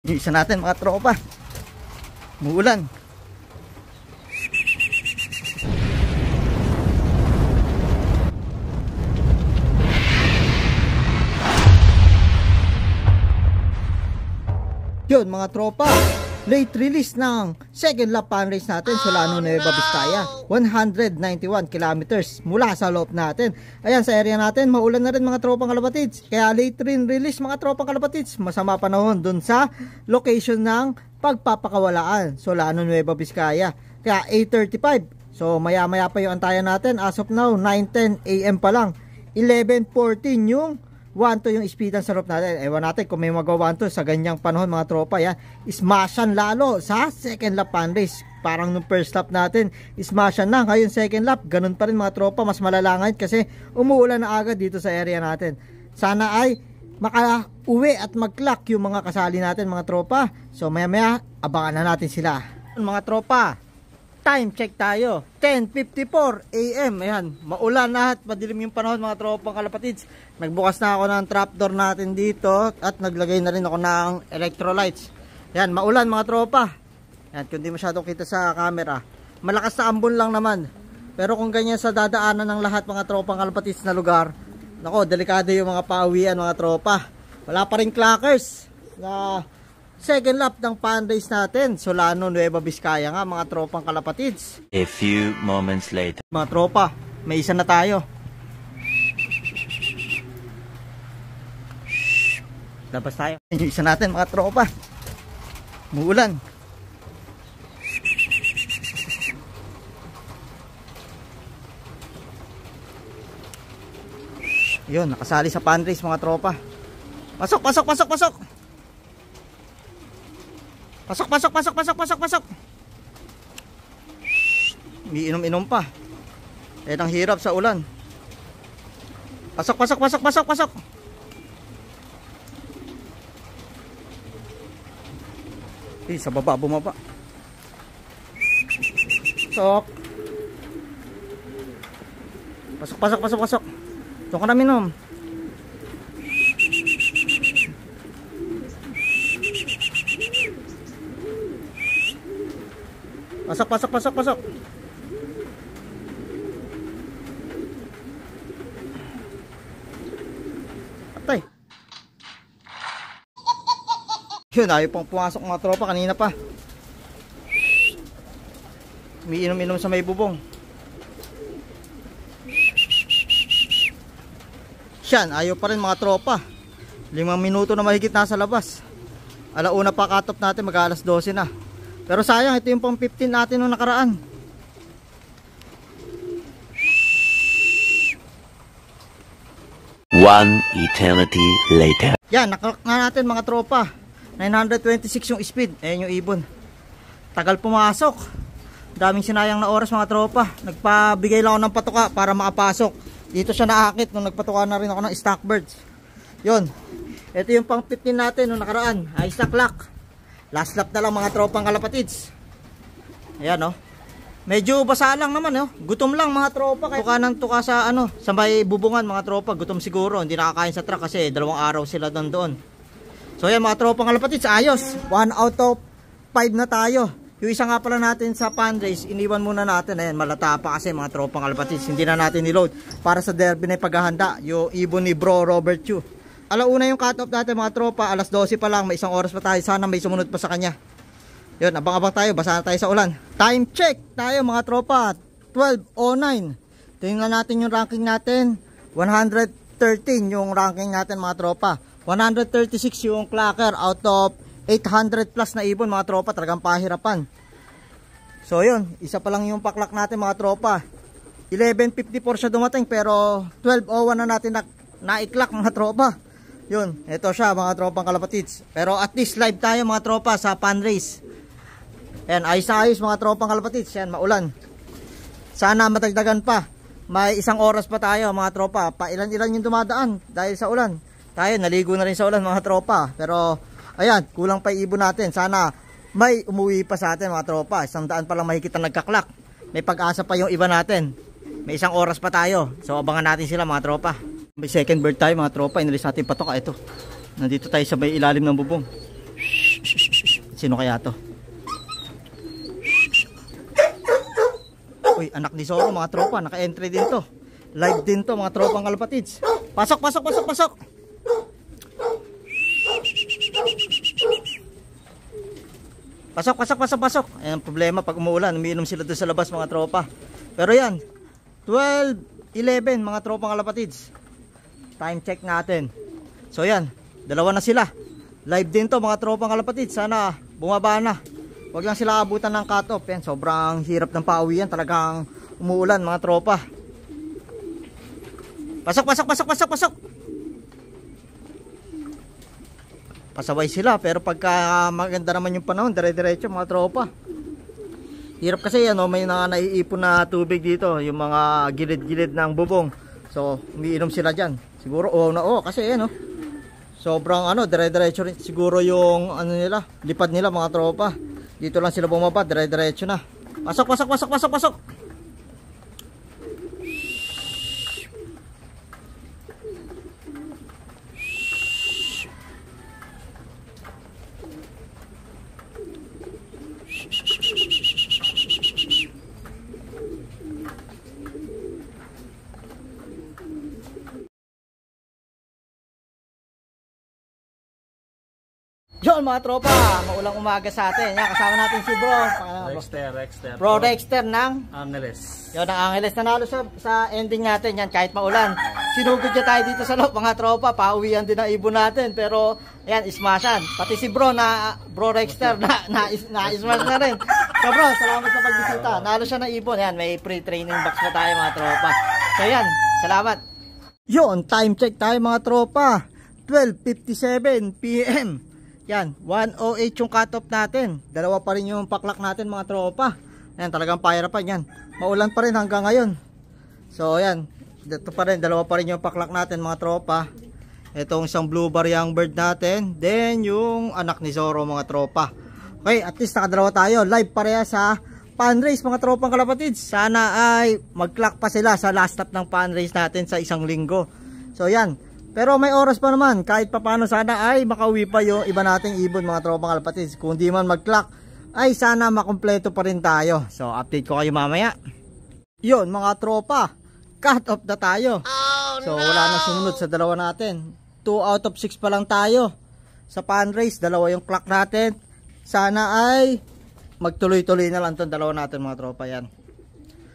Yung isa natin mga tropa. Muulan. Yun mga tropa, late release ng second lap pan race natin Solano Nueva Vizcaya, 191 kilometers mula sa loob natin. Ayan, sa area natin maulan na rin mga tropang kalapatids, kaya late rin release mga tropang kalapatids. Masama panahon dun sa location ng pagpapakawalaan, Solano Nueva Vizcaya, kaya 8:35. So maya maya pa yung antayan natin. As of now 9:10 AM pa lang, 11:14 yung 1-2 yung speedan sa rope natin. Ewan natin kung may magawa 1-2 sa ganyang panahon mga tropa. Yan, smashan lalo sa second lap pan race. Parang nung first lap natin smashan na, ngayon second lap ganun pa rin mga tropa. Mas malala ngayon kasi umuulan na agad dito sa area natin. Sana ay maka-uwi at mag-clock yung mga kasali natin mga tropa. So maya maya abangan na natin sila mga tropa. Time check tayo, 10:54 AM. Ayan, maulan na at madilim yung panahon mga tropang kalapatids. Nagbukas na ako ng trapdoor natin dito at naglagay na rin ako ng electrolytes. Ayan, maulan mga tropa. Ayan, kung di masyadong kita sa camera, malakas na ambon lang naman. Pero kung ganyan sa dadaanan ng lahat mga tropang kalapatids na lugar, nako, delikado yung mga pauwian mga tropa. Wala pa rin clockers na second lap ng pan race natin Solano Nueva Vizcaya nga mga tropang kalapatids. A few moments later. Mga tropa, may isa na tayo. Labas tayo. Yung isa natin mga tropa. Muulan. Yun, nakasali sa pan race mga tropa. Pasok, pasok, pasok, pasok. Pasok, pasok, pasok, pasok, pasok, pasok. Iinom-inom pa. Eh, ang hirap sa ulan. Pasok, pasok, pasok, pasok, pasok. Eh, sa baba, bumaba. Pasok. Pasok, pasok, pasok, pasok. Doon ka namin, om. Pasok, pasok, pasok, pasok. Atay. Yun, ayaw pang pumasok mga tropa kanina pa. Umiinom-inom sa may bubong. Siyan, ayaw pa rin mga tropa. 5 minuto na mahigit nasa labas. Alauna pa cut-off natin, mag-alas 12 na. Pero sayang, ito yung pang 15 natin nung nakaraan. One eternity later. Yan, nakalak na natin mga tropa. 926 yung speed. Ayan yung ibon. Tagal pumasok. Daming sinayang na oras mga tropa. Nagpabigay lang ako ng patuka para makapasok. Dito siya naakit nung nagpatuka na rin ako ng stock birds. Yun. Ito yung pang 15 natin nung nakaraan. High stock lock. Last lap na lang mga tropang kalapatids. Ayan o. Medyo basa lang naman o. Gutom lang mga tropa. Tuka ng tuka sa ano, sa may bubungan mga tropa. Gutom siguro. Hindi nakakain sa truck kasi 2 araw sila doon. So ayan mga tropang kalapatids. Ayos. 1 out of 5 na tayo. Yung isa nga pala natin sa pan race, iniwan muna natin. Ayan, malata pa kasi mga tropang kalapatids. Hindi na natin niload. Para sa derby na paghahanda. Yung ibon ni Bro Robert Chu. Alauna yung cut-off natin mga tropa, alas 12 pa lang, may 1 oras pa tayo, sana may sumunod pa sa kanya. Yun, abang-abang tayo, basa na tayo sa ulan. Time check tayo mga tropa, 12:09. Tingnan natin yung ranking natin, 113 yung ranking natin mga tropa. 136 yung clocker out of 800 plus na ibon mga tropa, talagang pahirapan. So yun, isa pa lang yung paklak natin mga tropa. 11:54 siya dumating pero 12:01 na natin na-clock mga tropa. Yun, ito siya mga tropang kalapatids. Pero at least live tayo mga tropa sa pan race. Ayan, ayos na ayos mga tropang kalapatids. Ayan, maulan. Sana matagdagan pa. May 1 oras pa tayo mga tropa. Pailan-ilan yung dumadaan dahil sa ulan. Tayo, naligo na rin sa ulan mga tropa. Pero, ayan, kulang pa ibon natin. Sana may umuwi pa sa atin mga tropa. 100 pa lang mahigit na nagkaklak. May pag-asa pa yung iba natin. May 1 oras pa tayo. So, abangan natin sila mga tropa. May second bird tayo mga tropa. Inalis natin patoka. Ito. Nandito tayo sa may ilalim ng bubong. Sino kaya to? Uy, anak ni Zoro mga tropa, naka-entry din to. Live din to mga tropang kalapatids. Pasok, pasok, pasok, pasok. Pasok, pasok, pasok, pasok. Ayan, problema pag umuulan, umiinom sila doon sa labas mga tropa. Pero yan, 12:11 mga tropang kalapatids. Time check natin. So yan, dalawa na sila. Live din to mga tropang kalapatids. Sana bumaba na. Huwag lang sila abutan ng cut off. Yan, sobrang hirap ng pauwi yan. Talagang umuulan mga tropa. Pasok, pasok, pasok, pasok, pasok. Pasaway sila. Pero pagka maganda naman yung panahon, dire-diretso mga tropa. Hirap kasi ano, may naiipon na tubig dito. Yung mga gilid-gilid ng bubong. So, umiinom sila dyan. Siguro kasi ano. Sobrang dire-diretso rin siguro yung nila, lipad nila mga tropa. Dito lang sila bumaba, dire-diretso na. Pasok, pasok, pasok, pasok, pasok. Yun mga tropa, maulang umaga sa atin. Yan, kasama natin si bro. Rexter. Bro Rexter ng Angeles. Yun, ang Angeles. Nanalo sa ending natin yan kahit maulan. Sinugod niya tayo dito sa loob mga tropa. Pauwihan din ang ibon natin. Pero yan, ismasan. Pati si bro Rexter na-ismas na rin. So bro, salamat sa pagbisita. Nalo siya ng ibon. Yan, may pre-training box na tayo mga tropa. So yan, salamat. Yun, time check tayo mga tropa. 12:57 PM. Yan, 1:08 yung cut-off natin. Dalawa pa rin yung paklak natin mga tropa. Yan, talagang pahirapan yan. Maulan pa rin hanggang ngayon. So yan, dito pa rin, dalawa pa rin yung paklak natin mga tropa. Itong isang blue bar young bird natin. Then yung anak ni Zoro mga tropa. Okay, at least nakadalawa tayo. Live pareha sa pan race mga tropang kalapatids. Sana ay mag-clock pa sila sa last stop ng pan race natin sa isang linggo. So yan. Pero may oras pa naman, kahit papano sana ay makauwi pa yung iba nating ibon mga tropang kalapatids. Kung di man mag-clock, ay sana makumpleto pa rin tayo. So update ko kayo mamaya. Yun mga tropa, cut off na tayo. So wala na sumunod sa dalawa natin. 2 out of 6 pa lang tayo. Sa pan race, dalawa yung clock natin. Sana ay magtuloy-tuloy na lang itong dalawa natin mga tropa yan.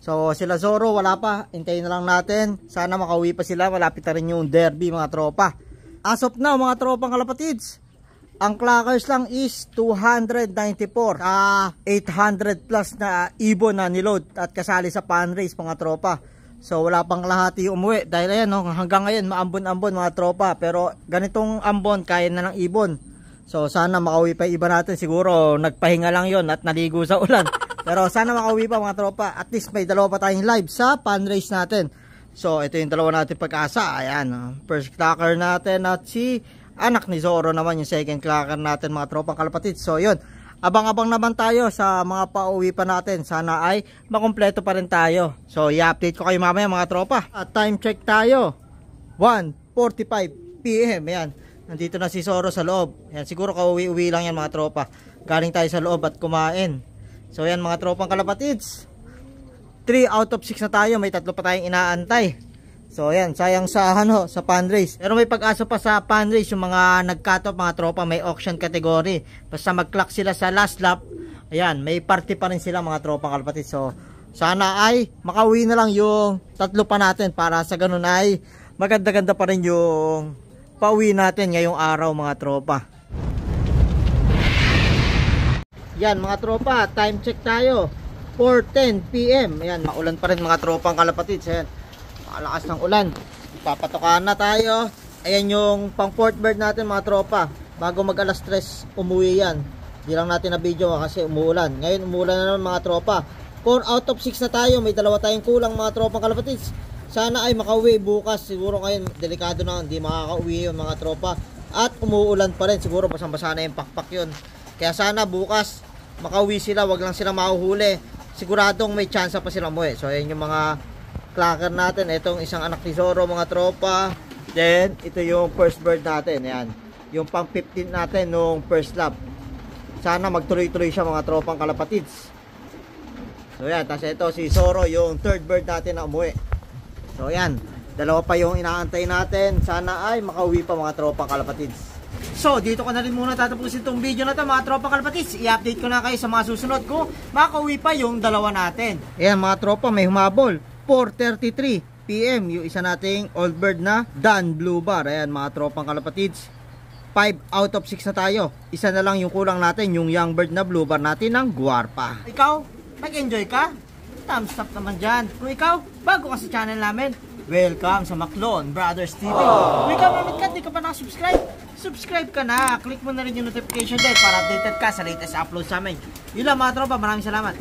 So sila Zoro wala pa, hintayin na lang natin. Sana makauwi pa sila, malapit na rin yung derby mga tropa. As of now mga tropang kalapatids, ang clockers lang is 294. 800 plus na ibon na niload at kasali sa pan race mga tropa. So wala pang lahati umuwi dahil ayan no, hanggang ngayon maambon-ambon mga tropa. Pero ganitong ambon kaya na ng ibon. So sana makauwi pa iba natin, siguro nagpahinga lang yon at naligo sa ulan. Pero sana makauwi pa mga tropa. At least may dalawa pa tayong live sa pan race natin. So ito yung dalawa natin pag-asa. Ayan, first clocker natin at si anak ni Zoro naman yung second clocker natin mga tropang kalapatids. So yun, abang-abang naman tayo sa mga pauwi pa natin. Sana ay makumpleto pa rin tayo. So i-update ko kayo mamaya mga tropa. At time check tayo, 1:45 PM. Ayan, nandito na si Zoro sa loob. Ayan, siguro kauwi-uwi lang yan mga tropa. Galing tayo sa loob at kumain. So yan mga tropang kalapatids, 3 out of 6 na tayo. May 3 pa tayong inaantay. So yan, sayang sa sa pan race. Pero may pag-asa pa sa pan race yung mga nag-cut off mga tropa. May auction category. Basta mag-clock sila sa last lap, ayan, may party pa rin sila mga tropang kalapatids. So sana ay makauwi na lang yung 3 pa natin, para sa ganun ay maganda-ganda pa rin yung pauwi natin ngayong araw mga tropa. Yan mga tropa, time check tayo, 4:10 PM. Ayan, maulan pa rin mga tropang kalapatids. Ayan, malakas ng ulan. Papatokan na tayo. Ayan yung pang fourth bird natin mga tropa. Bago mag alas 3 umuwi yan. Di lang natin na video kasi umuulan. Ngayon umuulan na naman mga tropa. 4 out of 6 na tayo. May dalawa tayong kulang mga tropang kalapatids. Sana ay makauwi bukas. Siguro ngayon delikado na, hindi makakauwi yung mga tropa. At umuulan pa rin. Siguro basang-basa na yung pakpak yun. Kaya sana bukas makauwi sila, wag lang sila mahuhuli. Siguradong may chance pa sila umuwi. So ayan yung mga clocker natin. Itong isang anak ni Zoro mga tropa. Then ito yung first bird natin. Ayan, yung pang 15 natin nung first lap. Sana magtuloy-tuloy siya mga tropang kalapatids. So yan, tapos ito si Zoro, yung third bird natin na umuwi. So yan, dalawa pa yung inaantay natin. Sana ay makauwi pa mga tropang kalapatids. So dito ko na rin muna tatapusin itong video na to mga tropang kalapatids. I-update ko na kayo sa mga susunod ko. Makauwi pa yung dalawa natin. Ayan mga tropa, may humabol 4:33 PM yung isa nating old bird na Dan Blue Bar. Ayan mga tropang kalapatids, 5 out of 6 na tayo. Isa na lang yung kulang natin, yung young bird na blue bar natin ng Guarpa. Ikaw, nag-enjoy ka? Thumbs up naman dyan. Kung ikaw, bago ka sa channel namin, welcome sa Maclon Brothers TV. Kung ikaw mamit ka, di ka pa nakasubscribe, subscribe ka na. Click mo na rin yung notification bell para updated ka sa latest upload sa amin. Yun lang mga tropa, maraming salamat.